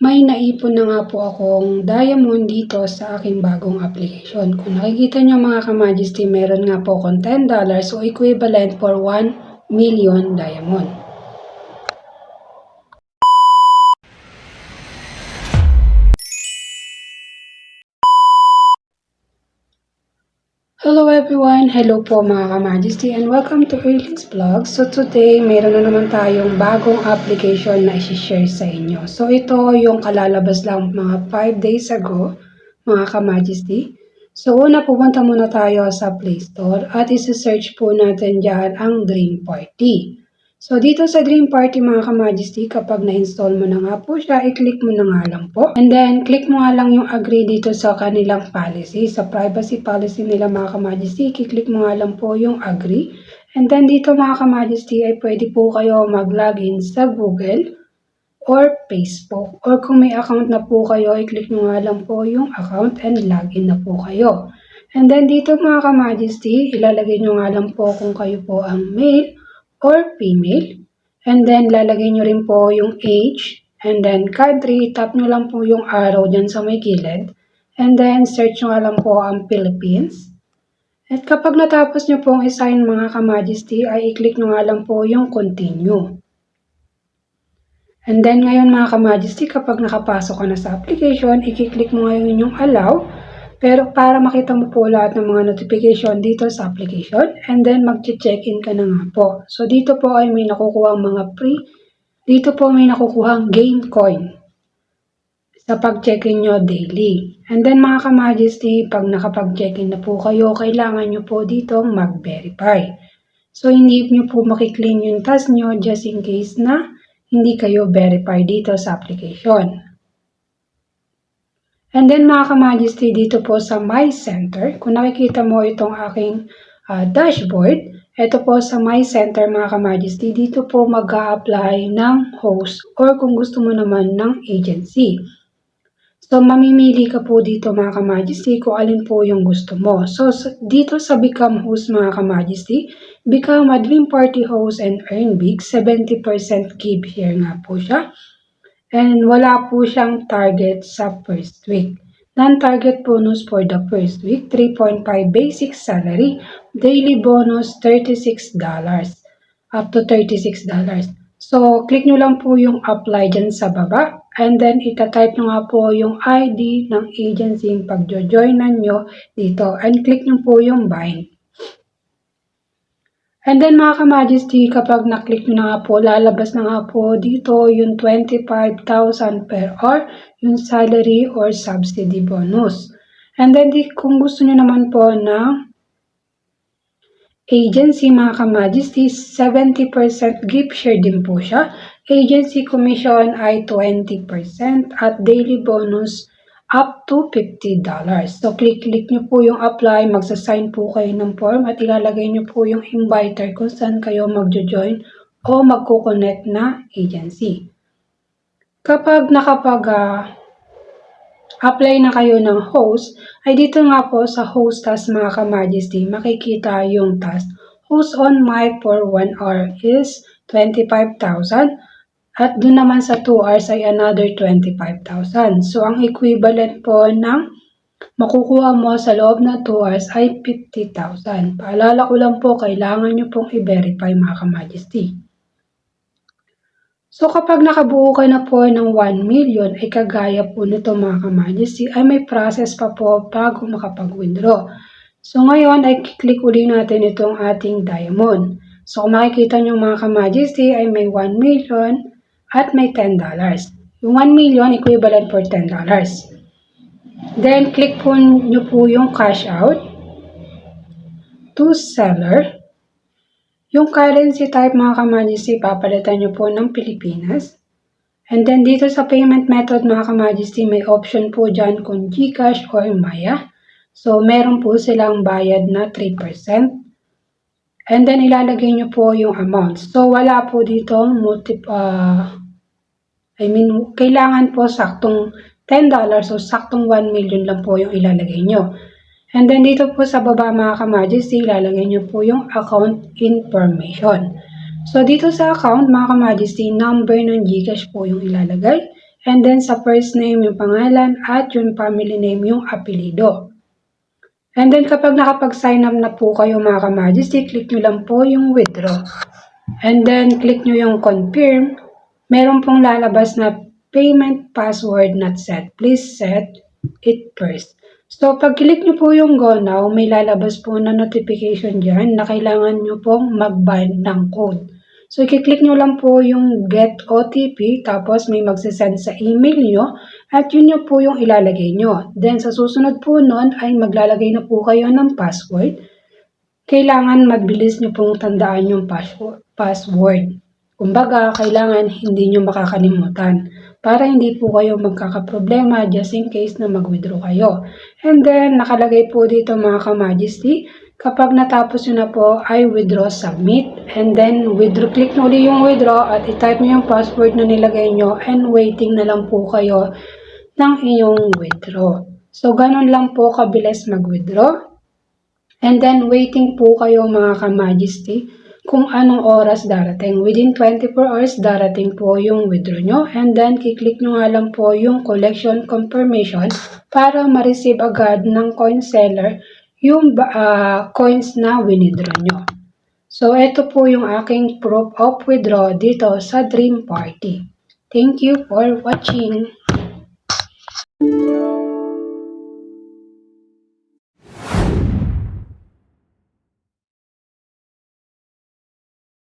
May naipon na nga po akong diamond dito sa aking bagong application. Kung nakikita nyo mga ka-Majesty, meron nga po akong $10 o equivalent for 1 million diamond. Hello everyone! Hello po mga ka-Majesty and welcome to Erling's Vlog. So today, meron na naman tayong bagong application na isi-share sa inyo. So ito yung kalalabas lang mga 5 days ago, mga ka-Majesty. So una, pupunta muna tayo sa Play Store at isi-search po natin dyan ang Dream Party. So dito sa Dream Party mga ka-Majesty, kapag na-install mo na nga po siya, i-click mo na nga lang po. And then, click mo nga lang yung agree dito sa kanilang policy. Sa privacy policy nila mga ka-Majesty, i-click mo nga lang po yung agree. And then dito mga ka-Majesty ay pwede po kayo mag-login sa Google or Facebook. Or kung may account na po kayo, i-click mo nga lang po yung account and login na po kayo. And then dito mga ka-Majesty, ilalagay nyo nga lang po kung kayo po ang male or female. And then, lalagay nyo rin po yung age. And then, country, tap nyo lang po yung arrow dyan sa may gilid. And then, search nyo lang po ang Philippines. At kapag natapos nyo pong i-sign mga ka-Majesty, ay i-click nyo nga lang po yung continue. And then, ngayon mga ka-Majesty, kapag nakapasok ka na sa application, i-click mo ngayon yung allow. Pero para makita mo po lahat ng mga notification dito sa application, and then mag-check-in ka na nga po. So dito po ay may nakukuha mga dito po may nakukuhang game coin sa pag-check-in nyo daily. And then mga ka-Majesty, pag nakapag-check-in na po kayo, kailangan nyo po dito mag-verify. So hindi nyo po makiklaim yung task nyo just in case na hindi kayo verify dito sa application. And then mga ka-Majesty, dito po sa My Center, kung nakikita mo itong aking dashboard, ito po sa My Center mga ka-Majesty, dito po mag-a-apply ng host or kung gusto mo naman ng agency. So mamimili ka po dito mga ka-Majesty kung alin po yung gusto mo. So dito sa Become Host mga ka-Majesty, become a Dream Party host and earn big, 70% give here nga po siya. And wala po siyang target sa first week. Non-target bonus for the first week, 3.5 basic salary, daily bonus, $36, up to $36. So, click nyo lang po yung apply dyan sa baba. And then, itatype nyo nga po yung ID ng agency yung pag-joinan nyo dito. And click nyo po yung bind. And then mga ka-Majesty, kapag na-click nyo na nga po, lalabas na nga po dito yung 25,000 per hour, yung salary or subsidy bonus. And then kung gusto nyo naman po na agency mga ka-Majesty, 70% gift share din po siya. Agency commission ay 20% at daily bonus up to $50. So, click nyo po yung apply, magsasign po kayo ng form at ilalagay nyo po yung inviter kung saan kayo magjo-join o magko-connect na agency. Kapag apply na kayo ng host, ay dito nga po sa host task mga ka-Majesty, makikita yung task. Host on mic for 1 hour is 25,000. At dun naman sa 2 hours ay another 25,000. So, ang equivalent po ng makukuha mo sa loob na 2 hours ay 50,000. Paalala ko lang po, kailangan nyo pong i-verify mga ka-Majesty. So, kapag nakabuo ka na po ng 1 million, ay kagaya po nito mga ka-Majesty, ay may process pa po bago makapag-withdraw. So, ngayon ay click ulit natin itong ating diamond. So, kung makikita nyo mga ka-Majesty ay may 1 million at may $10. Yung 1 million equivalent for $10. Then, click po nyo po yung cash out to seller. Yung currency type mga ka-Majesty, papalitan nyo po ng Pilipinas. And then, dito sa payment method mga ka-Majesty, may option po dyan kung GCash or Maya. So, meron po silang bayad na 3%. And then, ilalagay nyo po yung amount. So, wala po dito kailangan po saktong $10 o saktong 1 million lang po yung ilalagay nyo. And then dito po sa baba mga ka-Majesty, ilalagay nyo po yung account information. So dito sa account mga ka-Majesty, number ng GCash po yung ilalagay. And then sa first name yung pangalan at yung family name yung apelido. And then kapag nakapag-sign up na po kayo mga ka-Majesty, click nyo lang po yung withdraw. And then click nyo yung confirm. Meron pong lalabas na payment password not set. Please set it first. So pag click nyo po yung go now, may lalabas po na notification dyan na kailangan nyo pong mag-bind ng code. So i-click nyo lang po yung get OTP, tapos may magsisend sa email nyo at yun nyo po yung ilalagay nyo. Then sa susunod po nun ay maglalagay na po kayo ng password. Kailangan mabilis nyo pong tandaan yung password. Kumbaga, kailangan hindi nyo makakalimutan para hindi po kayo magkakaproblema just in case na mag-withdraw kayo. And then, nakalagay po dito mga ka-Majesty, kapag natapos nyo na po ay withdraw submit. And then, click nyo ulit yung withdraw at i-type nyo yung password na nilagay nyo and waiting na lang po kayo ng inyong withdraw. So, ganun lang po kabilis mag-withdraw. And then, waiting po kayo mga ka-Majesty kung anong oras darating. Within 24 hours, darating po yung withdraw nyo. And then, kiklik nyo nga lang po yung collection confirmation para ma-receive agad ng coin seller yung coins na winidraw nyo. So, ito po yung aking proof of withdraw dito sa Dream Party. Thank you for watching.